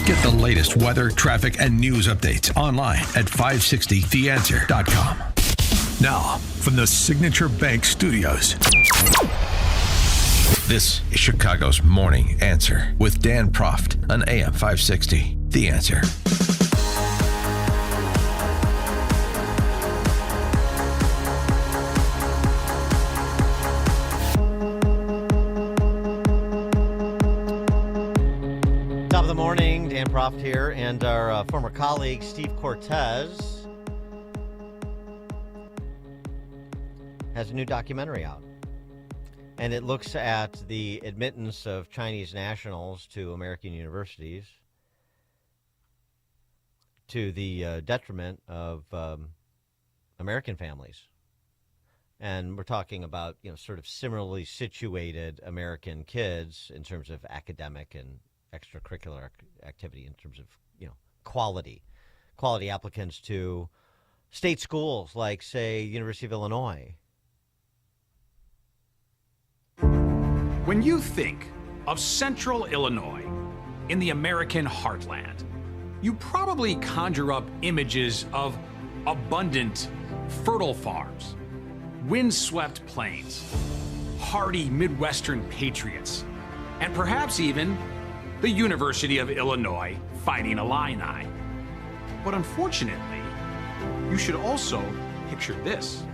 Get the latest weather, traffic, and news updates online at 560theanswer.com. Now, from the Signature Bank Studios, this is Chicago's Morning Answer with Dan Proft on AM 560. The Answer. Top of the morning, Dan Proft here, and our former colleague Steve Cortes has a new documentary out. And it looks at the admittance of Chinese nationals to American universities to the detriment of American families. And we're talking about, sort of similarly situated American kids in terms of academic and extracurricular activity, in terms of, quality applicants to state schools like, say, University of Illinois. When you think of Central Illinois in the American heartland, you probably conjure up images of abundant, fertile farms, windswept plains, hardy Midwestern patriots, and perhaps even the University of Illinois Fighting Illini. But unfortunately, you should also picture this.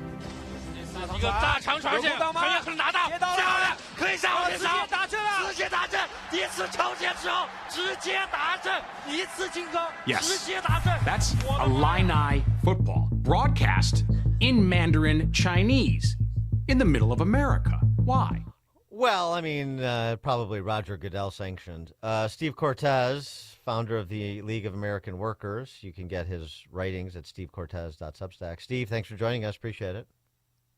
一个大长传线，很可能拿到，下来可以上，直接达阵了，直接达阵，第一次超前之后直接达阵，一次进攻，直接达阵。That's Illini football, broadcast in Mandarin Chinese, in the middle of America. Why? Well, I mean, probably Roger Goodell sanctioned. Steve Cortes, founder of the League of American Workers. You can get his writings at stevecortes.substack. Steve, thanks for joining us. Appreciate it.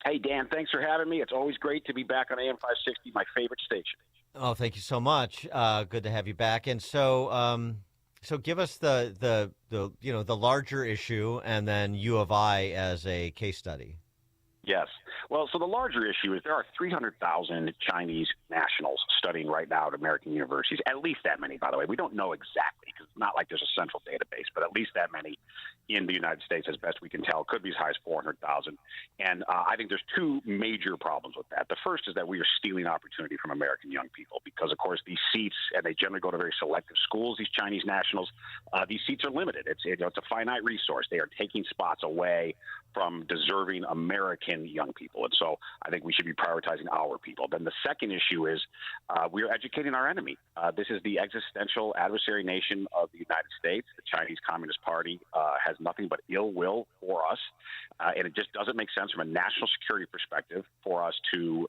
Hey, Dan, thanks for having me. It's always great to be back on AM 560, my favorite station. Oh, thank you so much. Good to have you back. And so, so give us the larger issue, and then U of I as a case study. Yes. Well, so the larger issue is there are 300,000 Chinese nationals studying right now at American universities, at least that many, by the way. We don't know exactly because it's not like there's a central database, but at least that many in the United States, as best we can tell. Could be as high as 400,000. And I think there's two major problems with that. The first is that we are stealing opportunity from American young people because, of course, these seats, and they generally go to very selective schools, these Chinese nationals, these seats are limited. It's a finite resource. They are taking spots away from deserving American young people. And so I think we should be prioritizing our people. Then the second issue is we are educating our enemy. This is the existential adversary nation of the United States. The Chinese Communist Party has nothing but ill will for us. And it just doesn't make sense from a national security perspective for us to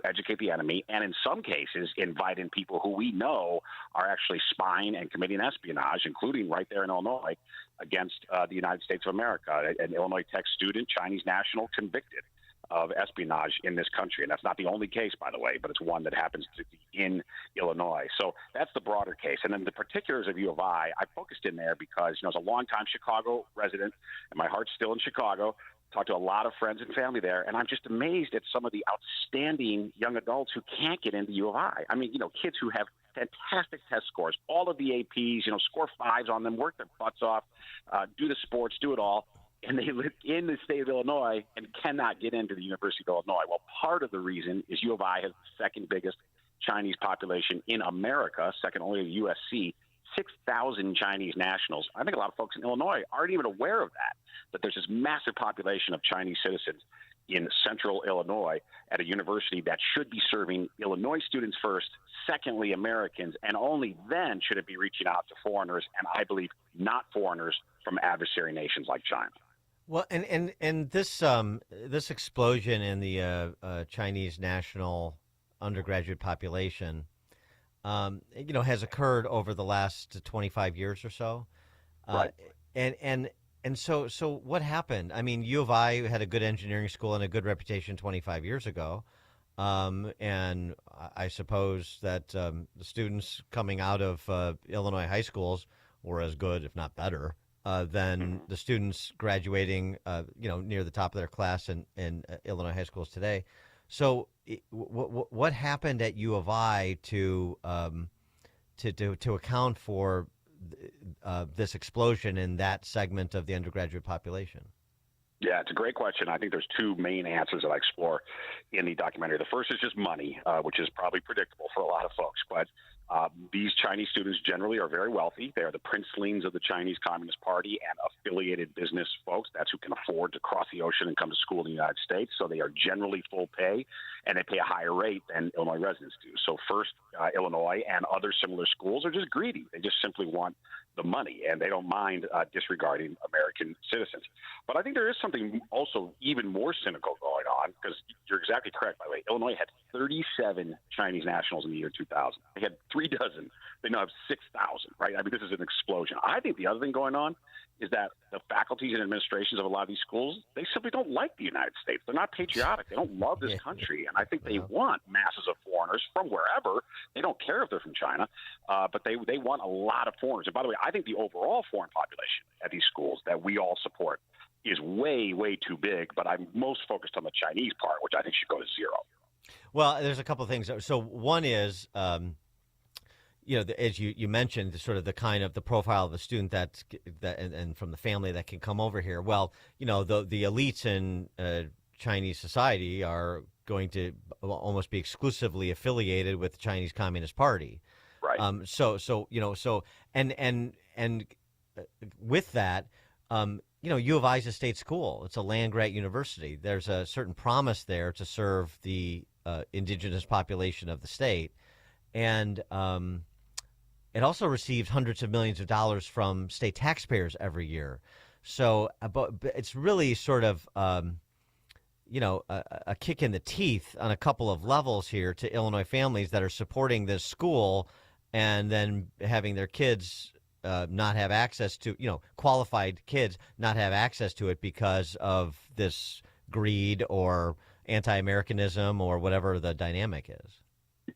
educate the enemy, and in some cases invite in people who we know are actually spying and committing espionage, including right there in Illinois, against the United States of America. An Illinois Tech student, Chinese national, convicted of espionage in this country. And that's not the only case, by the way, but it's one that happens to be in Illinois. So that's the broader case. And then the particulars of U of I focused in there because, as a longtime Chicago resident, and my heart's still in Chicago, talked to a lot of friends and family there, and I'm just amazed at some of the outstanding young adults who can't get into U of I. I mean, kids who have fantastic test scores, all of the APs, score fives on them, work their butts off, do the sports, do it all, and they live in the state of Illinois and cannot get into the University of Illinois. Well, part of the reason is U of I has the second biggest Chinese population in America, second only to USC, 6,000 Chinese nationals. I think a lot of folks in Illinois aren't even aware of that there's this massive population of Chinese citizens in central Illinois at a university that should be serving Illinois students first, secondly Americans, and only then should it be reaching out to foreigners, and I believe not foreigners from adversary nations like China. Well, and this explosion in the Chinese national undergraduate population, has occurred over the last 25 years or so. Right. And so what happened? I mean, U of I had a good engineering school and a good reputation 25 years ago. And I suppose that the students coming out of Illinois high schools were as good, if not better, than the students graduating, near the top of their class in Illinois high schools today. So what happened at U of I to account for this explosion in that segment of the undergraduate population? Yeah, it's a great question. I think there's two main answers that I explore in the documentary. The first is just money, which is probably predictable for a lot of folks. But these Chinese students generally are very wealthy. They are the princelings of the Chinese Communist Party and affiliated business folks. That's who can afford to cross the ocean and come to school in the United States. So they are generally full pay, and they pay a higher rate than Illinois residents do. So first, Illinois and other similar schools are just greedy. They just simply want the money, and they don't mind disregarding American citizens. But I think there is something also even more cynical going on, because you're exactly correct, by the way. Illinois had 37 Chinese nationals in the year 2000. They had 3 dozen. They now have 6,000, right? I mean, this is an explosion. I think the other thing going on is that the faculties and administrations of a lot of these schools, they simply don't like the United States. They're not patriotic. They don't love this country. And I think they want masses of foreigners from wherever. They don't care if they're from China, but they want a lot of foreigners. And by the way, I think the overall foreign population at these schools that we all support is way, way too big. But I'm most focused on the Chinese part, which I think should go to 0. Well, there's a couple of things. So one is, as you mentioned, sort of the profile of the student that and from the family that can come over here. Well, the elites in Chinese society are going to almost be exclusively affiliated with the Chinese Communist Party. Right. And with that, U of I is a state school. It's a land-grant university. There's a certain promise there to serve the indigenous population of the state, and it also receives hundreds of millions of dollars from state taxpayers every year. So, but it's really sort of a kick in the teeth on a couple of levels here to Illinois families that are supporting this school, and then having their kids not have access to, qualified kids not have access to it because of this greed or anti-Americanism or whatever the dynamic is.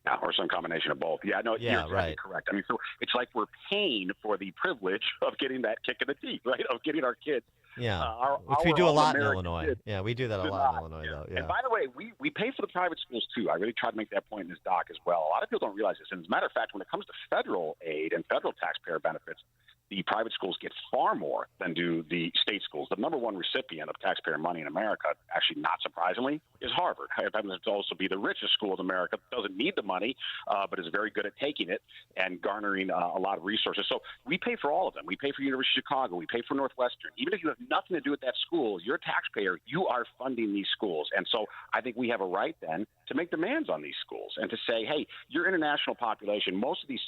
Yeah, or some combination of both. Yeah, no, you're exactly correct. I mean, so it's like we're paying for the privilege of getting that kick in the teeth, right? Of getting our kids. Yeah, which we do a lot in Illinois. Kids. Yeah, we do that a lot in Illinois, though. Yeah. And by the way, we pay for the private schools, too. I really try to make that point in this doc as well. A lot of people don't realize this. And as a matter of fact, when it comes to federal aid and federal taxpayer benefits, the private schools get far more than do the state schools. The number one recipient of taxpayer money in America, actually not surprisingly, is Harvard. It happens to also be the richest school in America. Doesn't need the money, but is very good at taking it and garnering a lot of resources. So we pay for all of them. We pay for University of Chicago. We pay for Northwestern. Even if you have nothing to do with that school, you're a taxpayer. You are funding these schools. And so I think we have a right then to make demands on these schools and to say, hey, your international population, most of these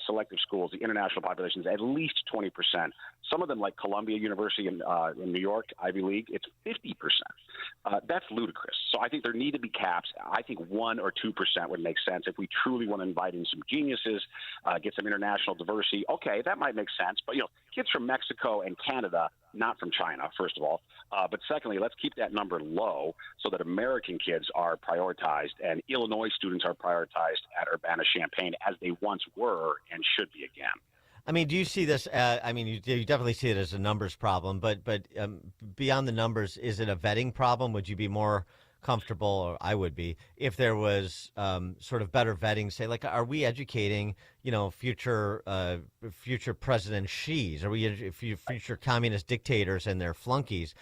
selective schools, the international population is at least 20%. Some of them, like Columbia University in New York, Ivy League, it's 50%. That's ludicrous. So I think there need to be caps. I think 1 or 2% would make sense if we truly want to invite in some geniuses, get some international diversity. Okay, that might make sense. But, kids from Mexico and Canada, not from China, first of all. But secondly, let's keep that number low so that American kids are prioritized and Illinois students are prioritized at Urbana-Champaign as they once were and should be again. I mean, do you see this? You definitely see it as a numbers problem, but beyond the numbers, is it a vetting problem? Would you be more comfortable, or I would be, if there was sort of better vetting? Say, like, are we educating, future President Xi's? Are we future communist dictators and their flunkies?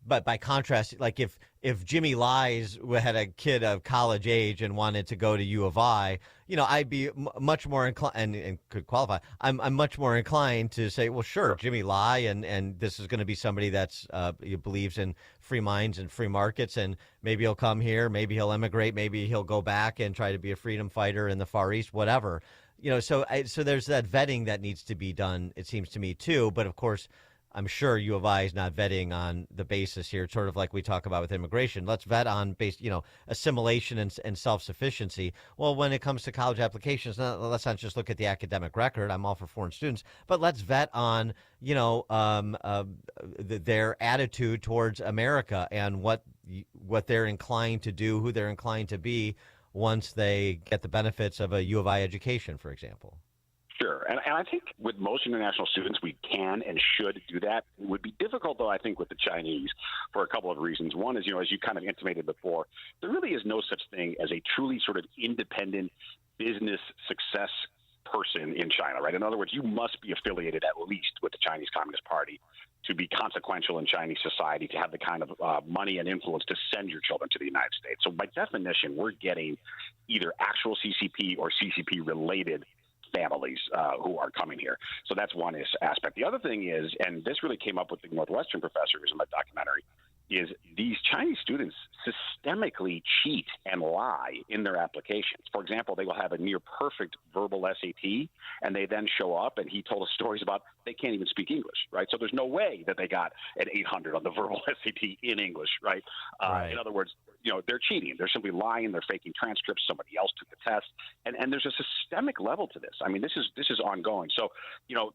But by contrast, like if Jimmy Lies had a kid of college age and wanted to go to U of I, I'd be much more inclined and could qualify. I'm much more inclined to say, well, sure, Jimmy Lai, and this is going to be somebody that's believes in free minds and free markets, and maybe he'll come here, maybe he'll emigrate, maybe he'll go back and try to be a freedom fighter in the Far East, whatever. So there's that vetting that needs to be done, it seems to me, too. But of course, I'm sure U of I is not vetting on the basis here, sort of like we talk about with immigration. Let's vet on assimilation and self-sufficiency. Well, when it comes to college applications, let's not just look at the academic record. I'm all for foreign students, but let's vet on, their attitude towards America and what they're inclined to do, who they're inclined to be once they get the benefits of a U of I education, for example. Sure. And I think with most international students, we can and should do that. It would be difficult, though, I think, with the Chinese for a couple of reasons. One is, as you kind of intimated before, there really is no such thing as a truly sort of independent business success person in China, right? In other words, you must be affiliated at least with the Chinese Communist Party to be consequential in Chinese society, to have the kind of money and influence to send your children to the United States. So by definition, we're getting either actual CCP or CCP-related families who are coming here. So that's one aspect. The other thing is, and this really came up with the Northwestern professor who's in my documentary, is these Chinese students systemically cheat and lie in their applications. For example, they will have a near perfect verbal SAT, and they then show up, and he told us stories about they can't even speak English, right? So there's no way that they got an 800 on the verbal SAT in English, right? Right. In other words, they're cheating. They're simply lying. They're faking transcripts. Somebody else took the test. And there's a systemic level to this. I mean, this is ongoing. So,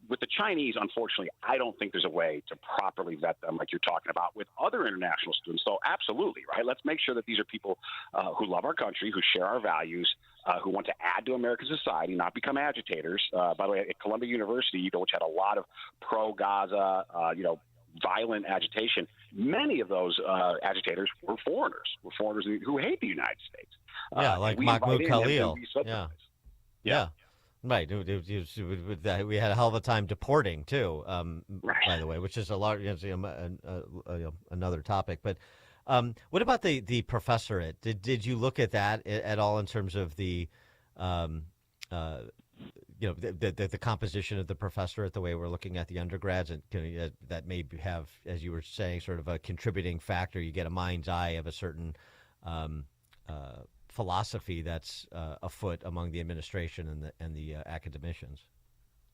with the Chinese, unfortunately, I don't think there's a way to properly vet them like you're talking about with other international students. So absolutely, right? Let's make sure that these are people who love our country, who share our values, who want to add to American society, not become agitators. By the way, at Columbia University, which had a lot of pro-Gaza, violent agitation, many of those agitators were foreigners who hate the United States. Yeah, like Mahmoud Khalil. Yeah. Right. We had a hell of a time deporting, too, by the way, which is a lot, another topic. But what about the professorate? Did you look at that at all in terms of the the composition of the professorate, the way we're looking at the undergrads, and that may have, as you were saying, sort of a contributing factor? You get a mind's eye of a certain philosophy that's afoot among the administration and the academicians.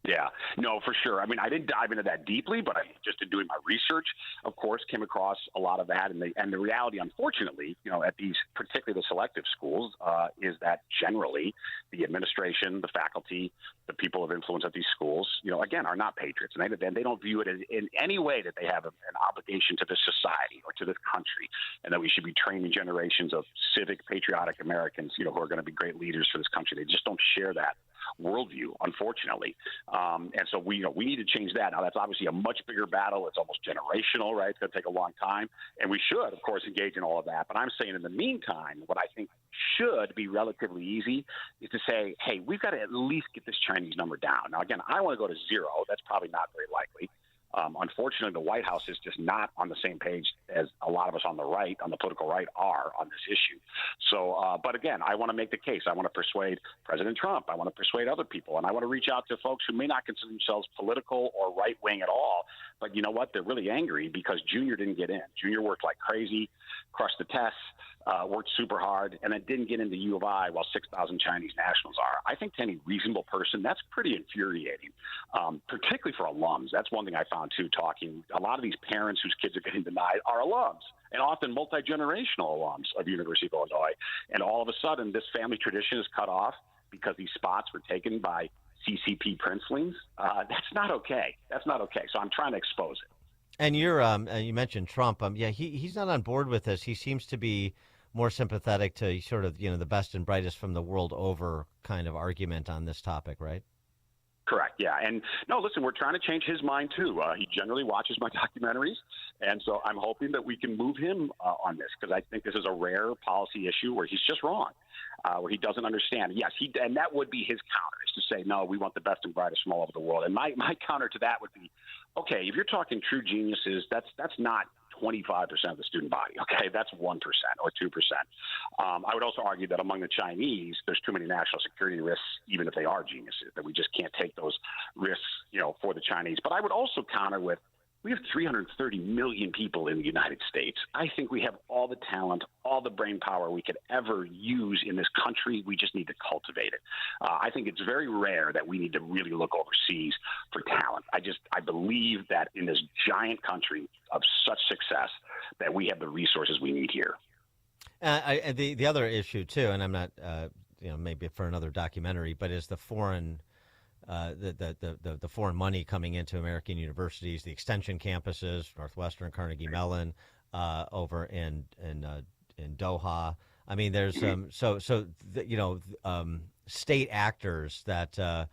Yeah, no, for sure. I mean, I didn't dive into that deeply, but I just in doing my research, of course, came across a lot of that. And the reality, unfortunately, at these, particularly the selective schools, is that generally the administration, the faculty, the people of influence at these schools, again, are not patriots. And they don't view it as in any way that they have an obligation to this society or to this country, and that we should be training generations of civic, patriotic Americans, who are going to be great leaders for this country. They just don't share that worldview, unfortunately. And so we need to change that. Now, that's obviously a much bigger battle. It's almost generational, right? It's going to take a long time. And we should, of course, engage in all of that. But I'm saying in the meantime, what I think should be relatively easy is to say, hey, we've got to at least get this Chinese number down. Now, again, I want to go to zero. That's probably not very likely. Unfortunately, the White House is just not on the same page as a lot of us on the right, on the political right, are on this issue. So, but again, I want to make the case. I want to persuade President Trump. I want to persuade other people. And I want to reach out to folks who may not consider themselves political or right-wing at all. But you know what? They're really angry because Junior didn't get in. Junior worked like crazy, crushed the tests, worked super hard, and then didn't get into U of I while 6,000 Chinese nationals are. I think to any reasonable person, that's pretty infuriating, particularly for alums. That's one thing I found, too, talking. A lot of these parents whose kids are getting denied are alums, and often multi-generational alums of University of Illinois. And all of a sudden, this family tradition is cut off because these spots were taken by CCP princelings. That's not okay. That's not okay. So I'm trying to expose it. And you mentioned Trump. He's not on board with this. He seems to be more sympathetic to sort of, the best and brightest from the world over kind of argument on this topic, right? Correct. Yeah. And no, listen, we're trying to change his mind, too. He generally watches my documentaries. And so I'm hoping that we can move him on this, because I think this is a rare policy issue where he's just wrong, where he doesn't understand. Yes, and that would be his counter, is to say, no, we want the best and brightest from all over the world. And my counter to that would be, okay, if you're talking true geniuses, that's not 25% of the student body. Okay, that's 1% or 2%. I would also argue that among the Chinese, there's too many national security risks, even if they are geniuses, that we just can't take those risks, for the Chinese. But I would also counter with, we have 330 million people in the United States. I think we have all the talent, all the brain power we could ever use in this country. We just need to cultivate it. I think it's very rare that we need to really look overseas for talent. I believe that in this giant country of such success, that we have the resources we need here. The other issue too, and I'm not, maybe for another documentary, but is the foreign. The foreign money coming into American universities, the extension campuses, Northwestern, Carnegie Mellon, over in Doha. I mean, there's state actors that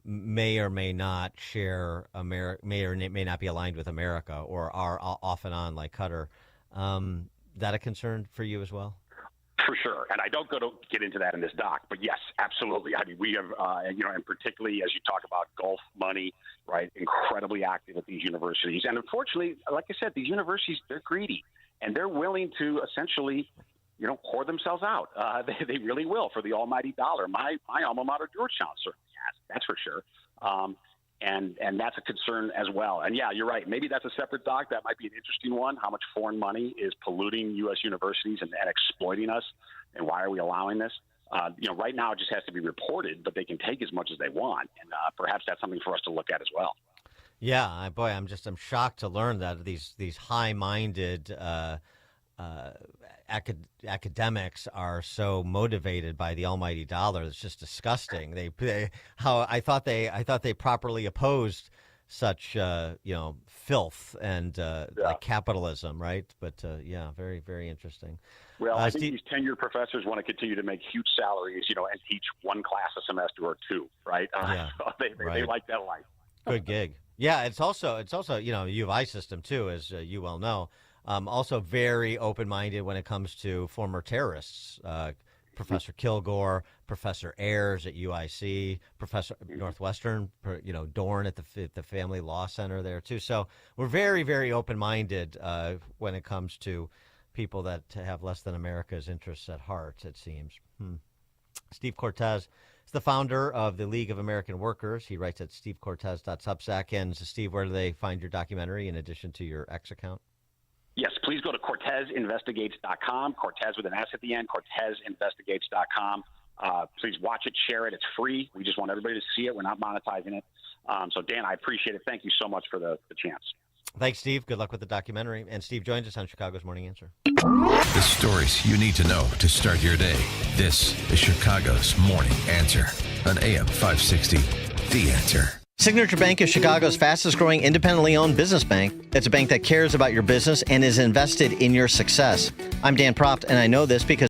may or may not share may or may not be aligned with America, or are off and on like Qatar. That a concern for you as well? For sure. And I don't get into that in this doc, but yes, absolutely. I mean, we have, and particularly as you talk about Gulf money, right, incredibly active at these universities. And unfortunately, like I said, these universities, they're greedy and they're willing to essentially, pour themselves out. They really will for the almighty dollar. My alma mater, Georgetown, certainly has. That's for sure. And that's a concern as well. And yeah, you're right. Maybe that's a separate doc. That might be an interesting one. How much foreign money is polluting U.S. universities and exploiting us, and why are we allowing this? Right now it just has to be reported, but they can take as much as they want, and perhaps that's something for us to look at as well. Yeah, I'm shocked to learn that these high-minded academics are so motivated by the almighty dollar. It's just disgusting. I thought they properly opposed such filth and like capitalism, right? But very, very interesting. Well, I think these tenured professors want to continue to make huge salaries, and teach one class a semester or two, right? So they like that life. Good gig. Yeah, it's also U of I system too, as you well know. Also very open-minded when it comes to former terrorists. Professor Kilgore, Professor Ayers at UIC, Professor Northwestern, Dorn at the Family Law Center there too. So we're very, very open-minded when it comes to people that have less than America's interests at heart, it seems. Steve Cortes is the founder of the League of American Workers. He writes at stevecortes.substack. And Steve, where do they find your documentary in addition to your X account? Yes, please go to CortesInvestigates.com, Cortes with an S at the end, CortesInvestigates.com. Please watch it, share it. It's free. We just want everybody to see it. We're not monetizing it. So, Dan, I appreciate it. Thank you so much for the chance. Thanks, Steve. Good luck with the documentary. And Steve joins us on Chicago's Morning Answer. The stories you need to know to start your day. This is Chicago's Morning Answer on AM 560. The Answer. Signature Bank is Chicago's fastest growing independently owned business bank. It's a bank that cares about your business and is invested in your success. I'm Dan Proft, and I know this because